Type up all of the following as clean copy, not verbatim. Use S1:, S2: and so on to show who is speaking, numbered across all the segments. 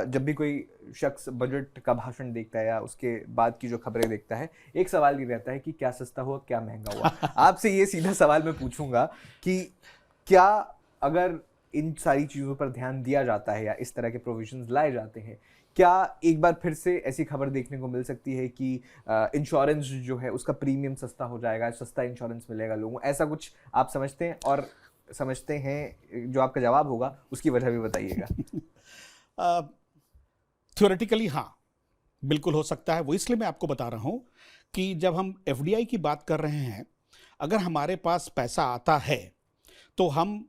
S1: जब भी कोई शख्स बजट का भाषण देखता है या उसके बाद की जो खबरें देखता है, एक सवाल ये रहता है कि क्या सस्ता हुआ, क्या महंगा हुआ। आपसे ये सीधा सवाल मैं पूछूंगा कि क्या, अगर इन सारी चीज़ों पर ध्यान दिया जाता है या इस तरह के प्रोविजंस लाए जाते हैं, क्या एक बार फिर से ऐसी खबर देखने को मिल सकती है कि इंश्योरेंस जो है उसका प्रीमियम सस्ता हो जाएगा, सस्ता इंश्योरेंस मिलेगा लोगों को, ऐसा कुछ आप समझते हैं? और समझते हैं जो आपका जवाब होगा उसकी वजह भी बताइएगा।
S2: थ्योरेटिकली हाँ, बिल्कुल हो सकता है। वो इसलिए मैं आपको बता रहा हूं कि जब हम एफडीआई की बात कर रहे हैं, अगर हमारे पास पैसा आता है तो हम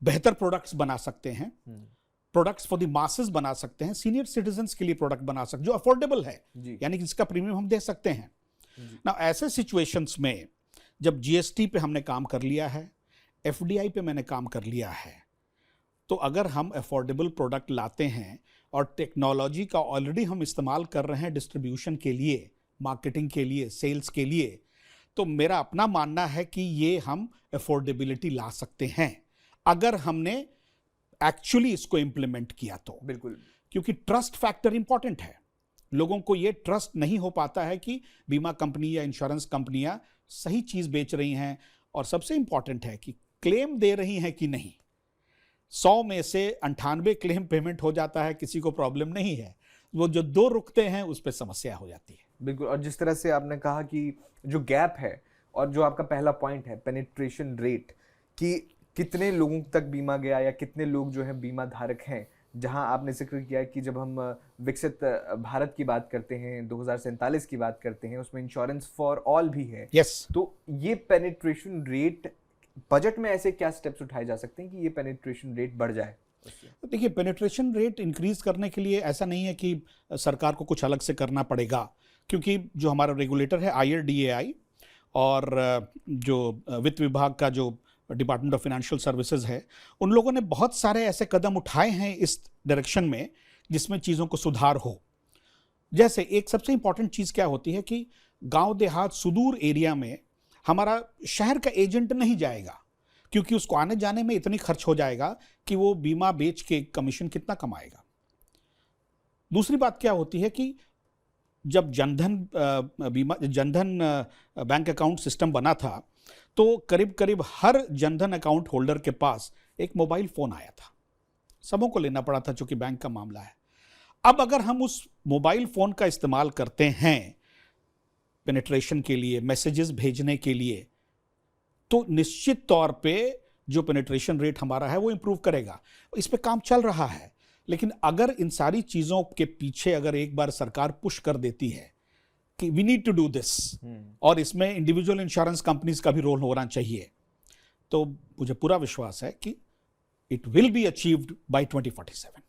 S2: बेहतर प्रोडक्ट्स बना सकते हैं, प्रोडक्ट्स फॉर द मासेस बना सकते हैं, सीनियर सिटीजन्स के लिए प्रोडक्ट बना सकते हैं जो अफोर्डेबल है, यानी कि जिसका प्रीमियम हम दे सकते हैं ना। ऐसे सिचुएशंस में जब जीएसटी पे हमने काम कर लिया है, एफडीआई पे मैंने काम कर लिया है, तो अगर हम अफोर्डेबल प्रोडक्ट लाते हैं और टेक्नोलॉजी का ऑलरेडी हम इस्तेमाल कर रहे हैं डिस्ट्रीब्यूशन के लिए, मार्केटिंग के लिए, सेल्स के लिए, तो मेरा अपना मानना है कि ये हम अफोर्डेबिलिटी ला सकते हैं अगर हमने एक्चुअली इसको इंप्लीमेंट किया तो।
S1: बिल्कुल,
S2: क्योंकि ट्रस्ट फैक्टर इंपॉर्टेंट है। लोगों को ये ट्रस्ट नहीं हो पाता है कि बीमा कंपनी या इंश्योरेंस कंपनियां सही चीज बेच रही हैं, और सबसे इंपॉर्टेंट है कि क्लेम दे रही हैं कि नहीं। 100 में से 98 क्लेम पेमेंट हो जाता है, किसी को प्रॉब्लम नहीं है। वो जो 2 रुकते हैं उस पर समस्या हो जाती है।
S1: बिल्कुल। और जिस तरह से आपने कहा कि जो गैप है, और जो आपका पहला पॉइंट है पेनिट्रेशन रेट, कि कितने लोगों तक बीमा गया या कितने लोग जो है बीमा धारक हैं, जहां आपने जिक्र किया कि जब हम विकसित भारत की बात करते हैं, 2047 की बात करते हैं, उसमें इंश्योरेंस फॉर ऑल भी है। तो ये पेनिट्रेशन रेट, बजट में ऐसे क्या स्टेप्स उठाए जा सकते हैं कि ये पेनिट्रेशन रेट बढ़ जाए?
S2: देखिए, पेनिट्रेशन रेट इंक्रीज करने के लिए ऐसा नहीं है कि सरकार को कुछ अलग से करना पड़ेगा, क्योंकि जो हमारा रेगुलेटर है IRDAI और जो वित्त विभाग का जो डिपार्टमेंट ऑफ फाइनेंशियल सर्विसेज है, उन लोगों ने बहुत सारे ऐसे कदम उठाए हैं इस डायरेक्शन में जिसमें चीज़ों को सुधार हो। जैसे एक सबसे इंपॉर्टेंट चीज़ क्या होती है कि गांव देहात, सुदूर एरिया में हमारा शहर का एजेंट नहीं जाएगा, क्योंकि उसको आने जाने में इतनी खर्च हो जाएगा कि वो बीमा बेच के कमीशन कितना कमाएगा। दूसरी बात क्या होती है कि जब जनधन बैंक अकाउंट सिस्टम बना था, तो करीब करीब हर जनधन अकाउंट होल्डर के पास एक मोबाइल फोन आया था। सबों को लेना पड़ा था, चूंकि बैंक का मामला है। अब अगर हम उस मोबाइल फोन का इस्तेमाल करते हैं पेनिट्रेशन के लिए, मैसेजेस भेजने के लिए, तो निश्चित तौर पे जो पेनिट्रेशन रेट हमारा है वो इंप्रूव करेगा। इस पे काम चल रहा है। लेकिन अगर इन सारी चीजों के पीछे अगर एक बार सरकार पुश कर देती है कि we need to do this, और इसमें इंडिविजुअल इंश्योरेंस कंपनीज का भी रोल होना चाहिए, तो मुझे पूरा विश्वास है कि it will be achieved by 2047।